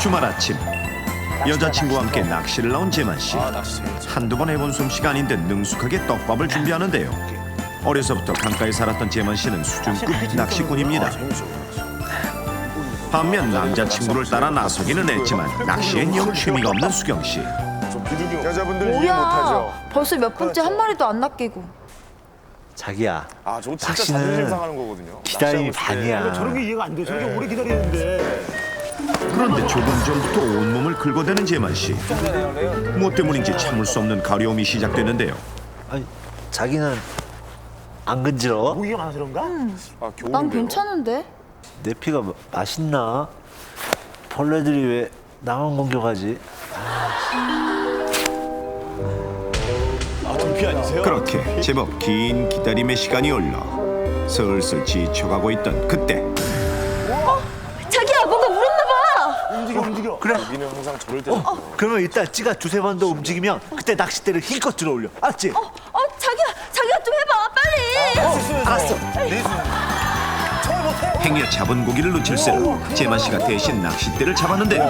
주말 아침 여자친구와 함께 낚시를 나온 재만 씨. 한두 번 해본 솜씨가 아닌 듯 능숙하게 떡밥을 준비하는데요. 어려서부터 강가에 살았던 재만 씨는 수준급 낚시꾼입니다. 반면 남자친구를 따라 나서기는 했지만 낚시엔 영 취미가 없는 수경 씨. 여자분들 이해 뭐야? 못하죠. 벌써 몇 번째 한 마리도 안 낚이고. 자기야, 아, 저거 진짜 낚시는 자존심 상하는 거거든요. 기다림이 낚시하고 있을 때. 반이야. 저런 게 이해가 안 돼. 저렇게 오래 기다리는데. 그런데 조금 전부터 온몸을 긁어대는 재만 씨. 무엇 때문인지 참을 수 없는 가려움이 시작되는데요. 아니, 자기는 안 근지러워? 모기가 많아서 그런가? 아, 겨울인데요. 난 괜찮은데? 내 피가 맛있나? 벌레들이 왜 나만 공격하지? 두피 아니세요? 그렇게 제법 긴 기다림의 시간이 흘러 슬슬 지쳐가고 있던 그때 자기야, 뭔가 물었나 봐. 움직여. 그래. 여기는 항상 저럴 때. 그러면 이따 찌가 두세 번 더 움직이면 그때 낚싯대를 힘껏 들어 올려. 알았지? 자기가 좀 해봐, 빨리. 알았어. 행여 잡은 고기를 놓칠세라 재만 씨가 대신 낚싯대를 잡았는데요.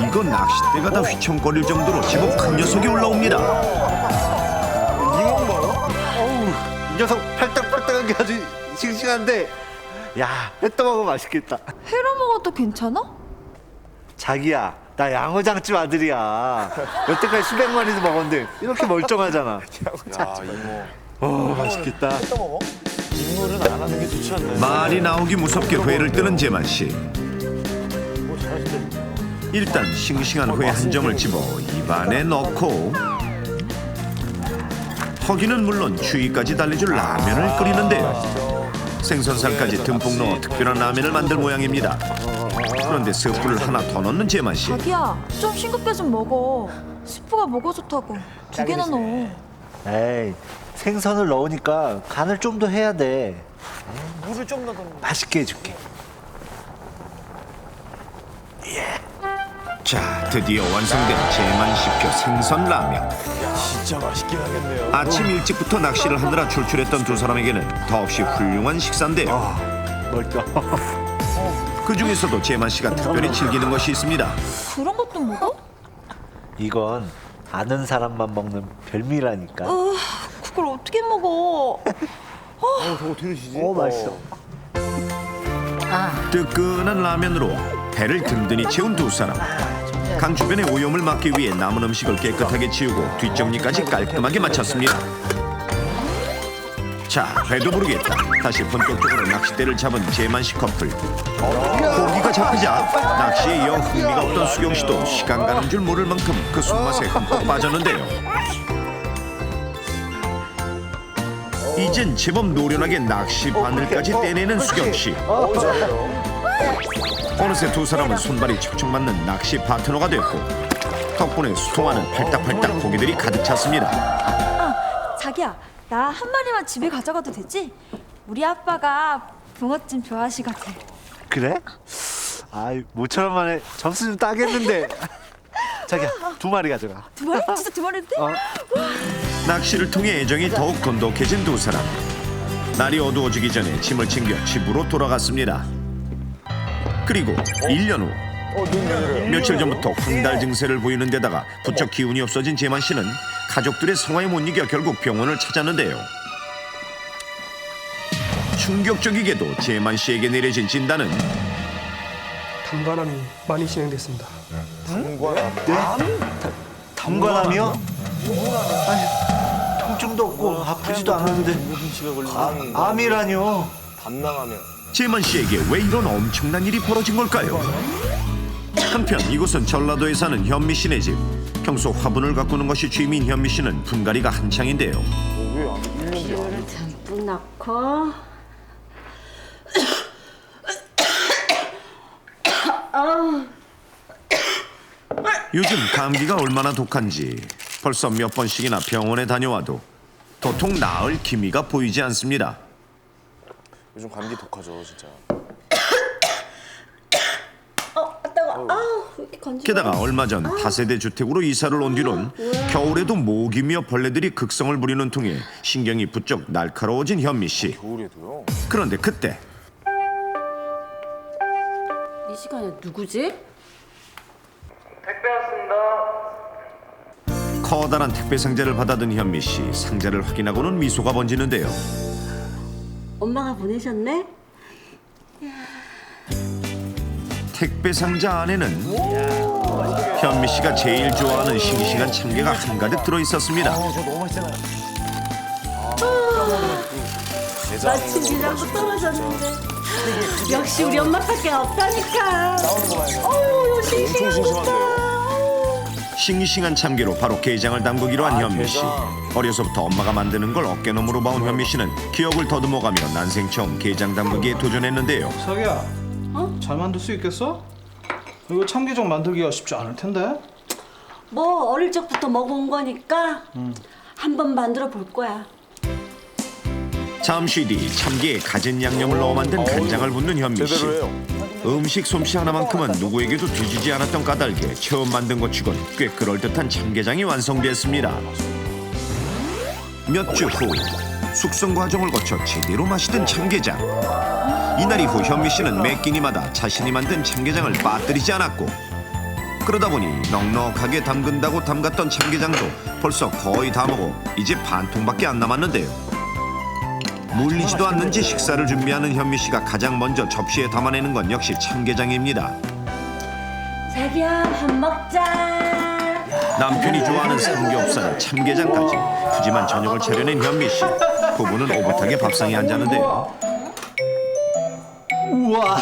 이건 낚싯대가 다 휘청거릴 정도로 제법 큰 녀석이 올라옵니다. 이 녀석 팔딱팔딱한 게 아주 싱싱한데, 야, 회 떠먹어 맛있겠다. 회로 먹어도 괜찮아? 자기야, 나 양어장집 아들이야. 여태까지 수백 마리도 먹었는데 이렇게 멀쩡하잖아. 야, 이모. 맛있겠다. 인물은 안 하는 게 좋지 않나요? 말이 나오기 무섭게 회를 뜨는 재만 씨. 뭐 잘하시네. 일단 싱싱한 회 한 점을 집어 입안에 넣고 허기는 물론 추위까지 달래줄 라면을 끓이는데요. 생선살까지 듬뿍 넣어 특별한 라면을 만들 모양입니다. 그런데 스프를 하나 더 넣는 재만 씨. 자기야, 좀 싱겁게 좀 먹어. 스프가 뭐가 좋다고. 두 개나 넣어. 에이, 생선을 넣으니까 간을 좀 더 해야 돼. 물을 좀 넣어. 맛있게 해줄게. 자, 드디어 완성된 재만 씨표 생선 라면. 진짜 맛있긴 하겠네요. 아침 일찍부터 낚시를 하느라 출출했던 두 사람에게는 더없이 훌륭한 식사인데요. 멀쩡. 그 중에서도 재만 씨가 특별히 즐기는 것이 있습니다. 그런 것도 먹어? 이건 아는 사람만 먹는 별미라니까. 그걸 어떻게 먹어? 저거 어떻게 드시지? 맛있어. 뜨끈한 라면으로 배를 든든히 채운 두 사람. 간 주변의 오염을 막기 위해 남은 음식을 깨끗하게 치우고 뒷정리까지 깔끔하게 마쳤습니다. 자, 배도 부르겠다. 다시 본격적으로 낚싯대를 잡은 재만 씨 커플. 고기가 잡히자 낚시에 영 흥미가 없던 수경 씨도 시간 가는 줄 모를 만큼 그 손맛에 흠뻑 빠졌는데요. 이젠 제법 노련하게 낚시 바늘까지 떼내는 수경 씨. 어느새 두 사람은 손발이 척척 맞는 낚시 파트너가 됐고 덕분에 수통하는 팔딱팔딱 고기들이 가득 찼습니다. 자기야, 나 한 마리만 집에 가져가도 되지? 우리 아빠가 붕어찜 좋아하시거든. 그래? 아이, 모처럼 만에 점수 좀 따겠는데. 자기야, 두 마리 가져가. 두 마리? 진짜 두 마리도 돼? 낚시를 통해 애정이 더욱 돈독해진 두 사람. 날이 어두워지기 전에 짐을 챙겨 집으로 돌아갔습니다. 그리고 1년 후 며칠 전부터 황달 증세를 보이는 데다가 부쩍 기운이 없어진 재만 씨는 가족들의 성화에 못 이겨 결국 병원을 찾았는데요. 충격적이게도 재만 씨에게 내려진 진단은 담관암이 많이 진행됐습니다. 담관암이요? 아니, 통증도 없고 아프지도 않았는데. 암이라뇨? 담낭하면. 재만 씨에게 왜 이런 엄청난 일이 벌어진 걸까요? 한편 이곳은 전라도에 사는 현미 씨네 집. 평소 화분을 가꾸는 것이 취미인 현미 씨는 분갈이가 한창인데요. 비료를 듬뿍 넣고 요즘 감기가 얼마나 독한지 벌써 몇 번씩이나 병원에 다녀와도 도통 나을 기미가 보이지 않습니다. 요즘 감기 독하죠, 진짜. 게다가 얼마 전 다세대 주택으로 이사를 온 뒤론 겨울에도 모기며 벌레들이 극성을 부리는 통에 신경이 부쩍 날카로워진 현미 씨. 겨울에도요? 그런데 그때 이 시간에 누구지? 택배 왔습니다. 커다란 택배 상자를 받아든 현미 씨. 상자를 확인하고는 미소가 번지는데요. 엄마가 보내셨네? 택배 상자 안에는 현미 씨가 제일 좋아하는 싱싱한 참게가 한가득 들어 있었습니다. 마침 니랑도 떨어졌는데 역시 우리 엄마밖에 없다니까. 어우 싱싱한 거다. 싱싱한 참게로 바로 게장을 담그기로 한 현미 씨. 어려서부터 엄마가 만드는 걸 어깨너머로 봐온 현미 씨는 기억을 더듬어가며 난생 처음 게장 담그기에 도전했는데요. 자기야, 잘 만들 수 있겠어? 이거 참게장 만들기가 쉽지 않을 텐데. 뭐 어릴 적부터 먹어온 거니까 한번 만들어 볼 거야. 잠시 뒤 참게에 갖은 양념을 넣어 만든 간장을 붓는 현미 씨. 제대로 해요. 음식 솜씨 하나만큼은 누구에게도 뒤지지 않았던 까닭에 처음 만든 것 치곤 꽤 그럴듯한 참게장이 완성됐습니다. 몇 주 후 숙성 과정을 거쳐 제대로 마시던 참게장. 이날 이후 현미 씨는 매 끼니마다 자신이 만든 참게장을 빠뜨리지 않았고, 그러다 보니 넉넉하게 담근다고 담갔던 참게장도 벌써 거의 다 먹어 이제 반통밖에 안 남았는데요. 물리지도 않는지 식사를 준비하는 현미 씨가 가장 먼저 접시에 담아내는 건 역시 참게장입니다. 자기야 밥 먹자. 남편이 좋아하는 삼겹살에 참게장까지 푸짐한 저녁을 차려낸 현미 씨. 부부는 오붓하게 밥상에 앉았는데요. 우와.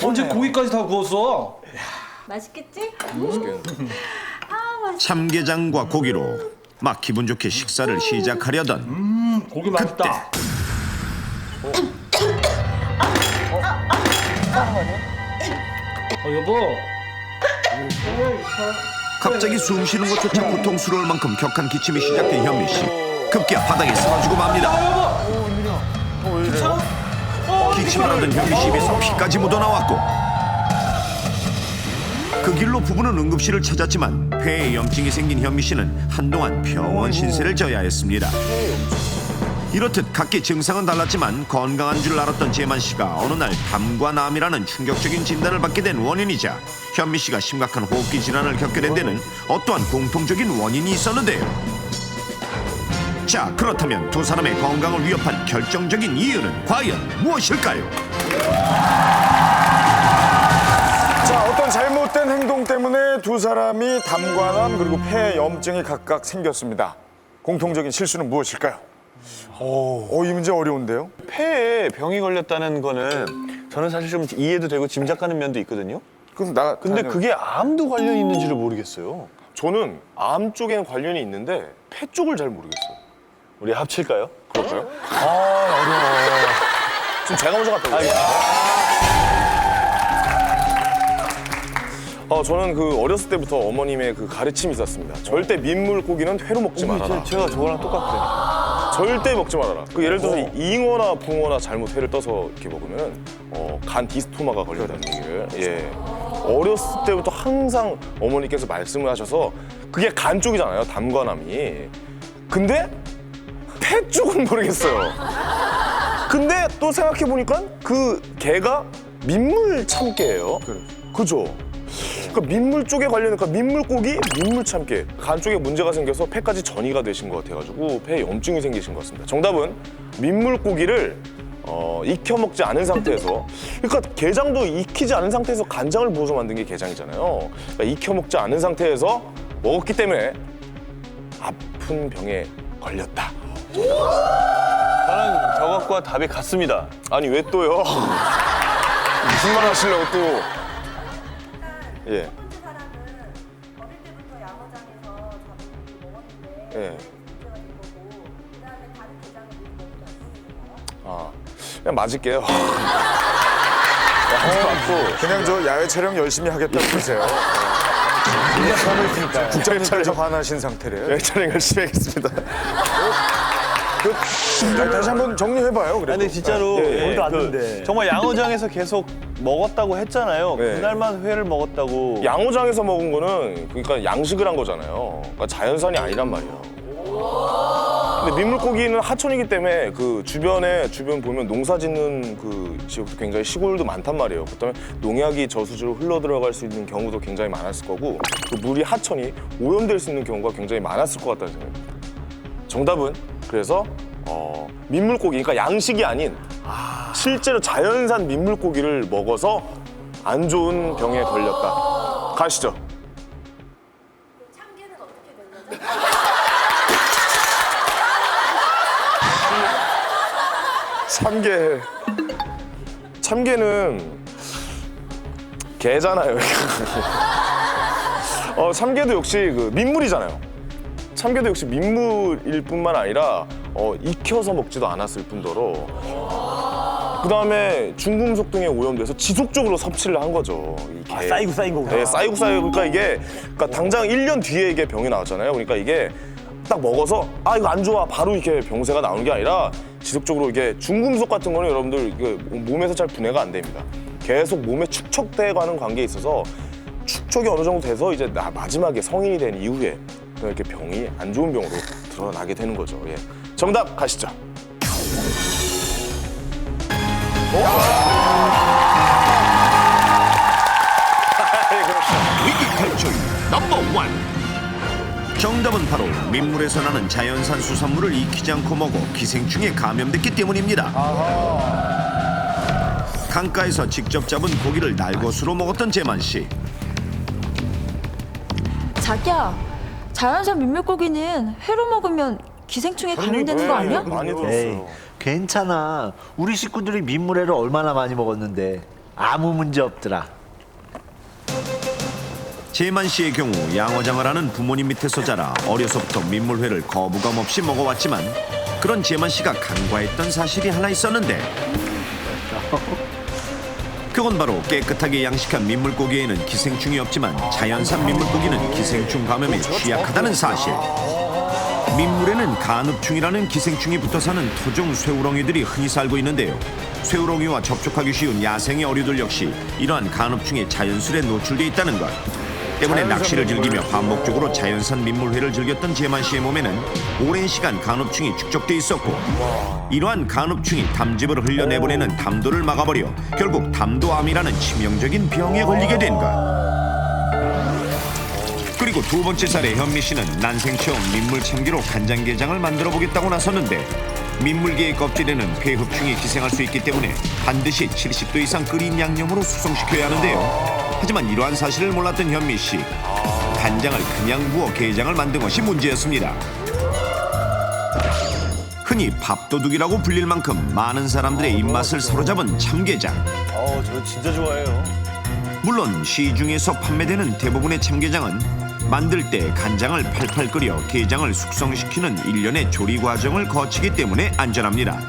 언제 고기까지 다 구웠어? 맛있겠지? 참게장과 고기로 막 기분 좋게 식사를 시작하려던 고기 맛있다. 여보. 갑자기 숨 쉬는 것조차 고통스러울 만큼 격한 기침이 시작된 현미 씨. 급기야 바닥에 쓰러지고 맙니다. 기침을 하던 현미 씨 입에서 피까지 묻어나왔고, 그 길로 부부는 응급실을 찾았지만 폐에 염증이 생긴 현미 씨는 한동안 병원 신세를 져야 했습니다. 이렇듯 각기 증상은 달랐지만 건강한 줄 알았던 재만 씨가 어느 날 담과남이라는 충격적인 진단을 받게 된 원인이자 현미 씨가 심각한 호흡기 질환을 겪게 된 데는 어떠한 공통적인 원인이 있었는데요. 자, 그렇다면 두 사람의 건강을 위협한 결정적인 이유는 과연 무엇일까요? 자, 어떤 잘못된 행동 때문에 두 사람이 담과남 그리고 폐에 염증이 각각 생겼습니다. 공통적인 실수는 무엇일까요? 이 문제 어려운데요? 폐에 병이 걸렸다는 거는 저는 사실 좀 이해도 되고 짐작가는 면도 있거든요. 근데 그게 암도 관련이 있는지를 모르겠어요. 저는 암 쪽에는 관련이 있는데 폐 쪽을 잘 모르겠어요. 우리 합칠까요? 그럴까요? 어려워. 좀 제가 먼저 갔다 올게요. 저는 그 어렸을 때부터 어머님의 그 가르침이 있었습니다. 절대 민물고기는 회로 먹지 말아라. 제가 저거랑 똑같거든요. 절대 먹지 말아라. 그 예를 들어서 잉어나 붕어나 잘못 회를 떠서 이렇게 먹으면 간 디스토마가 걸린다는 얘기를. 예. 어렸을 때부터 항상 어머니께서 말씀을 하셔서 그게 간 쪽이잖아요. 담과남이. 근데 폐 쪽은 모르겠어요. 근데 또 생각해 보니까 그 개가 민물 참깨예요. 그죠? 그러니까 민물 쪽에 관련해서 민물고기, 민물 참깨. 간 쪽에 문제가 생겨서 폐까지 전이가 되신 것 같아가지고 폐에 염증이 생기신 것 같습니다. 정답은 민물고기를 익혀 먹지 않은 상태에서, 그러니까 게장도 익히지 않은 상태에서 간장을 부어서 만든 게 게장이잖아요. 그러니까 익혀 먹지 않은 상태에서 먹었기 때문에 아픈 병에 걸렸다. 저는 저것과 답이 같습니다. 아니 왜 또요? 무슨 말 하시려고 또? 예. 어릴 때부터 양어장에서 잡은 고기 먹었는데 예. 문제가 된 거고 그다음에 다른 게장을 미리 먹으면 안 되는 그냥 맞을게요. 맞고 그냥 저 야외 촬영 열심히 하겠다고 그러세요. 국장님께서 화나신 상태래요. 야외 촬영 열심히 하겠습니다. 다시 한번 정리해봐요. 그래도. 근데 진짜로 정말 양어장에서 계속 먹었다고 했잖아요. 네. 그날만 회를 먹었다고. 양어장에서 먹은 거는 그러니까 양식을 한 거잖아요. 그러니까 자연산이 아니란 말이에요. 근데 민물고기는 하천이기 때문에 그 주변 보면 농사 짓는 그 지역도 굉장히 시골도 많단 말이에요. 그다음에 농약이 저수지로 흘러 들어갈 수 있는 경우도 굉장히 많았을 거고 그 물이 하천이 오염될 수 있는 경우가 굉장히 많았을 것 같다는 생각입니다. 정답은 그래서 민물고기, 그러니까 양식이 아닌 실제로 자연산 민물고기를 먹어서 안 좋은 병에 걸렸다. 가시죠. 참개는 어떻게 된 거죠? 참개는 개잖아요. 참개도 역시 그 민물이잖아요. 참개도 역시 민물일 뿐만 아니라 익혀서 먹지도 않았을 뿐더러 그다음에 중금속 등에 오염돼서 지속적으로 섭취를 한 거죠. 이게. 쌓이고 쌓인 거구나. 네, 쌓이고. 그러니까 이게 당장 1년 뒤에 이게 병이 나왔잖아요. 그러니까 이게 딱 먹어서 이거 안 좋아 바로 이렇게 병세가 나오는 게 아니라 지속적으로 이게 중금속 같은 거는 여러분들 이게 몸에서 잘 분해가 안 됩니다. 계속 몸에 축적돼 가는 관계에 있어서 축적이 어느 정도 돼서 이제 마지막에 성인이 된 이후에 이렇게 병이 안 좋은 병으로 드러나게 되는 거죠. 예. 정답 가시죠. 위기 탈출 넘버 원. 정답은 바로 민물에서 나는 자연산 수산물을 익히지 않고 먹어 기생충에 감염됐기 때문입니다. 강가에서 직접 잡은 고기를 날것으로 먹었던 재만 씨. 자기야, 자연산 민물고기는 회로 먹으면 기생충에 감염되는 거 아니야? 많이 에이, 들었어요. 괜찮아. 우리 식구들이 민물회를 얼마나 많이 먹었는데 아무 문제 없더라. 재만 씨의 경우 양어장을 하는 부모님 밑에서 자라 어려서부터 민물회를 거부감 없이 먹어왔지만 그런 재만 씨가 간과했던 사실이 하나 있었는데 그건 바로 깨끗하게 양식한 민물고기에는 기생충이 없지만 자연산 민물고기는 기생충 감염에 취약하다는 사실. 민물에는 간흡충이라는 기생충이 붙어 사는 토종 쇠우렁이들이 흔히 살고 있는데요. 쇠우렁이와 접촉하기 쉬운 야생의 어류들 역시 이러한 간흡충의 자연술에 노출돼 있다는 것. 때문에 낚시를 즐기며 반복적으로 자연산 민물회를 즐겼던 재만 씨의 몸에는 오랜 시간 간흡충이 축적돼 있었고 이러한 간흡충이 담즙을 흘려내보내는 담도를 막아버려 결국 담도암이라는 치명적인 병에 걸리게 된 것. 그리고 두 번째 살에 현미 씨는 난생 처음 민물 참기로 간장게장을 만들어 보겠다고 나섰는데 민물개의 껍질에는 폐흡충이 기생할 수 있기 때문에 반드시 70도 이상 끓인 양념으로 숙성시켜야 하는데요. 하지만 이러한 사실을 몰랐던 현미 씨, 간장을 그냥 부어 게장을 만든 것이 문제였습니다. 흔히 밥도둑이라고 불릴 만큼 많은 사람들의 입맛을 사로잡은 참게장. 저 진짜 좋아해요. 물론 시중에서 판매되는 대부분의 참게장은 만들 때 간장을 팔팔 끓여 게장을 숙성시키는 일련의 조리 과정을 거치기 때문에 안전합니다.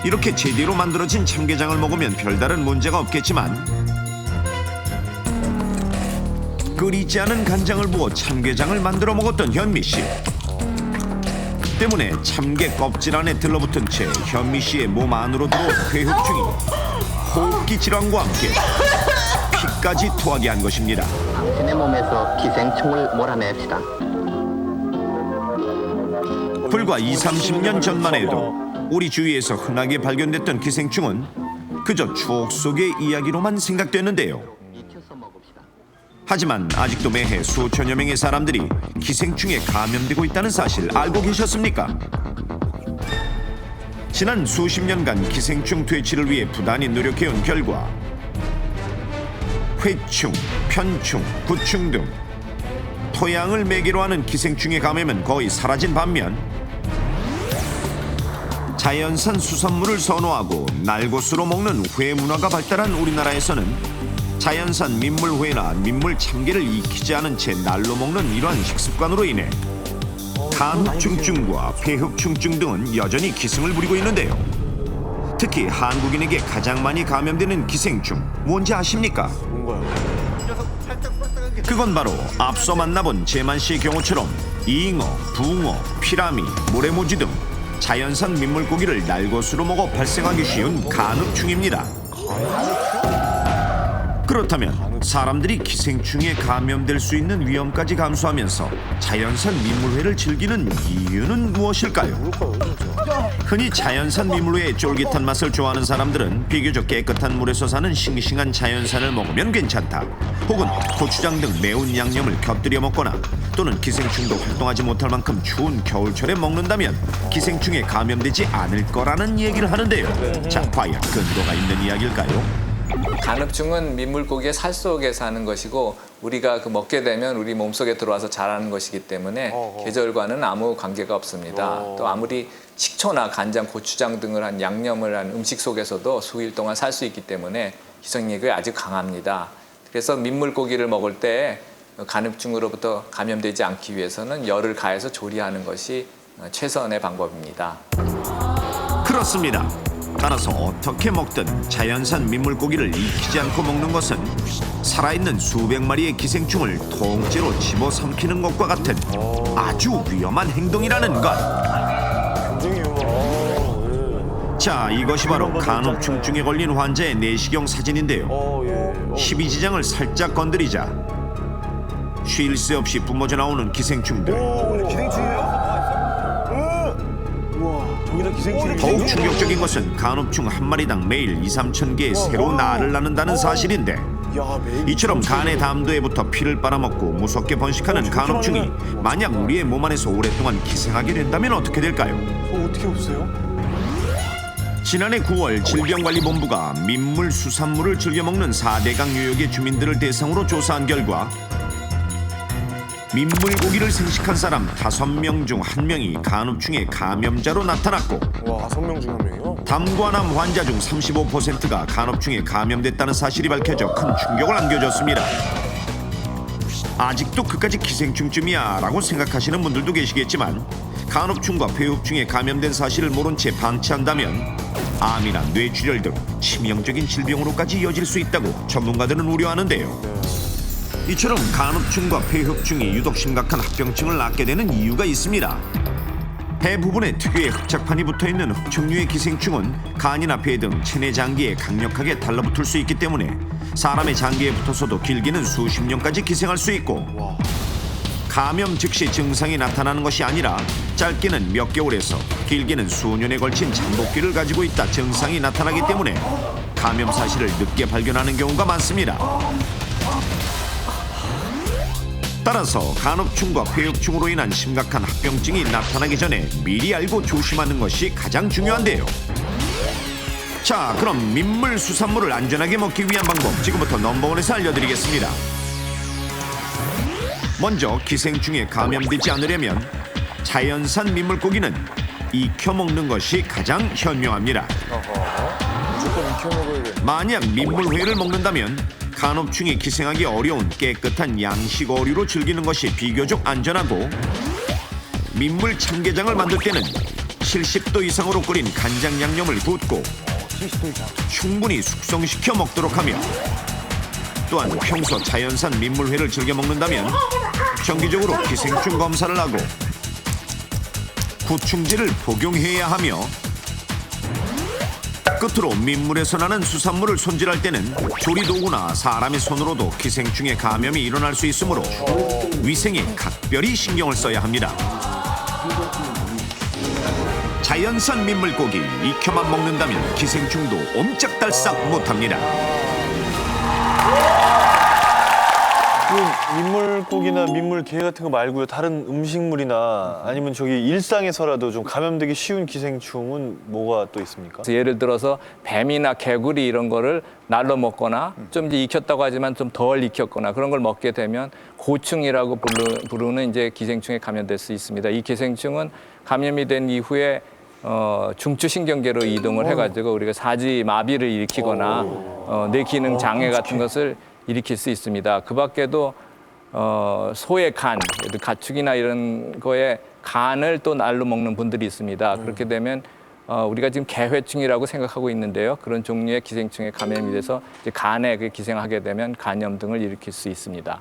이렇게 제대로 만들어진 참게장을 먹으면 별다른 문제가 없겠지만 끓이지 않은 간장을 부어 참게장을 만들어 먹었던 현미 씨. 때문에 참게 껍질 안에 들러붙은 채 현미 씨의 몸 안으로 들어온 폐흡충이 호흡기 질환과 함께 피까지 토하게 한 것입니다. 당신의 몸에서 기생충을 몰아냅시다. 불과 20-30년 전만 해도 우리 주위에서 흔하게 발견됐던 기생충은 그저 추억 속의 이야기로만 생각됐는데요. 하지만 아직도 매해 수천여 명의 사람들이 기생충에 감염되고 있다는 사실 알고 계셨습니까? 지난 수십 년간 기생충 퇴치를 위해 부단히 노력해온 결과 회충, 편충, 구충 등 토양을 매개로 하는 기생충의 감염은 거의 사라진 반면 자연산 수산물을 선호하고 날것으로 먹는 회 문화가 발달한 우리나라에서는 자연산 민물회나 민물 참게를 익히지 않은 채 날로 먹는 이러한 식습관으로 인해 간흡충증과 폐흡충증 등은 여전히 기승을 부리고 있는데요. 특히 한국인에게 가장 많이 감염되는 기생충 뭔지 아십니까? 그건 바로 앞서 만나본 재만 씨의 경우처럼 잉어, 붕어, 피라미, 모래모지 등 자연산 민물고기를 날것으로 먹어 발생하기 쉬운 간흡충입니다. 그렇다면 사람들이 기생충에 감염될 수 있는 위험까지 감수하면서 자연산 민물회를 즐기는 이유는 무엇일까요? 흔히 자연산 민물회의 쫄깃한 맛을 좋아하는 사람들은 비교적 깨끗한 물에서 사는 싱싱한 자연산을 먹으면 괜찮다. 혹은 고추장 등 매운 양념을 곁들여 먹거나 또는 기생충도 활동하지 못할 만큼 추운 겨울철에 먹는다면 기생충에 감염되지 않을 거라는 얘기를 하는데요. 자, 과연 근거가 있는 이야기일까요? 간흡충은 민물고기의 살 속에 사는 것이고 우리가 먹게 되면 우리 몸속에 들어와서 자라는 것이기 때문에 계절과는 아무 관계가 없습니다. 또 아무리 식초나 간장, 고추장 등을 한 양념을 한 음식 속에서도 수일 동안 살 수 있기 때문에 기생력이 아주 강합니다. 그래서 민물고기를 먹을 때 간흡충으로부터 감염되지 않기 위해서는 열을 가해서 조리하는 것이 최선의 방법입니다. 그렇습니다. 따라서 어떻게 먹든 자연산 민물고기를 익히지 않고 먹는 것은 살아있는 수백 마리의 기생충을 통째로 집어삼키는 것과 같은 아주 위험한 행동이라는 것. 자, 이것이 바로 간흡충증에 걸린 환자의 내시경 사진인데요. 12지장을 살짝 건드리자 쉴 새 없이 뿜어져 나오는 기생충들. 더욱 충격적인 것은 간흡충 한 마리당 매일 2~3천 개의 새로 날을 낳는다는 사실인데, 이처럼 간의 담도에부터 피를 빨아먹고 무섭게 번식하는 간흡충이 만약 우리의 몸 안에서 오랫동안 기생하게 된다면 어떻게 될까요? 어떻게 없어요? 지난해 9월 질병관리본부가 민물, 수산물을 즐겨 먹는 4대강 유역의 주민들을 대상으로 조사한 결과 민물고기를 생식한 사람 5명 중 1명이 간흡충의 감염자로 나타났고, 와, 5명 중 1명이요? 담과남 환자 중 35%가 간흡충에 감염됐다는 사실이 밝혀져 큰 충격을 안겨줬습니다. 아직도 그까지 기생충쯤이야 라고 생각하시는 분들도 계시겠지만, 간흡충과 폐흡충에 감염된 사실을 모른 채 방치한다면 암이나 뇌출혈 등 치명적인 질병으로까지 이어질 수 있다고 전문가들은 우려하는데요. 이처럼 간흡충과 폐흡충이 유독 심각한 합병증을 낳게 되는 이유가 있습니다. 배 부분에 특유의 흡착판이 붙어있는 흡착류의 기생충은 간이나 폐 등 체내 장기에 강력하게 달라붙을 수 있기 때문에 사람의 장기에 붙어서도 길게는 수십 년까지 기생할 수 있고, 감염 즉시 증상이 나타나는 것이 아니라 짧게는 몇 개월에서 길게는 수년에 걸친 잠복기를 가지고 있다 증상이 나타나기 때문에 감염 사실을 늦게 발견하는 경우가 많습니다. 따라서 간흡충과 폐흡충으로 인한 심각한 합병증이 나타나기 전에 미리 알고 조심하는 것이 가장 중요한데요. 자, 그럼 민물, 수산물을 안전하게 먹기 위한 방법 지금부터 넘버원에서 알려드리겠습니다. 먼저 기생충에 감염되지 않으려면 자연산 민물고기는 익혀 먹는 것이 가장 현명합니다. 무조건 익혀 먹어야겠네. 만약 민물회를 먹는다면 간흡충이 기생하기 어려운 깨끗한 양식 어류로 즐기는 것이 비교적 안전하고, 민물 참게장을 만들 때는 70도 이상으로 끓인 간장 양념을 붓고 충분히 숙성시켜 먹도록 하며, 또한 평소 자연산 민물회를 즐겨 먹는다면 정기적으로 기생충 검사를 하고 구충제를 복용해야 하며, 끝으로 민물에서 나는 수산물을 손질할 때는 조리도구나 사람의 손으로도 기생충의 감염이 일어날 수 있으므로 위생에 각별히 신경을 써야 합니다. 자연산 민물고기 익혀만 먹는다면 기생충도 옴짝달싹 못합니다. 민물고기나 민물게 같은 거 말고요, 다른 음식물이나 아니면 저기 일상에서라도 좀 감염되기 쉬운 기생충은 뭐가 또 있습니까? 예를 들어서 뱀이나 개구리 이런 거를 날로 먹거나 좀 이제 익혔다고 하지만 좀 덜 익혔거나 그런 걸 먹게 되면 고충이라고 부르는 이제 기생충에 감염될 수 있습니다. 이 기생충은 감염이 된 이후에 중추신경계로 이동을 해가지고 우리가 사지 마비를 일으키거나 뇌 기능 장애 같은 것을 일으킬 수 있습니다. 그 밖에도 소의 간, 가축이나 이런 거에 간을 또 날로 먹는 분들이 있습니다. 그렇게 되면 우리가 지금 개회충이라고 생각하고 있는데요. 그런 종류의 기생충에 감염이 돼서 이제 간에 기생하게 되면 간염 등을 일으킬 수 있습니다.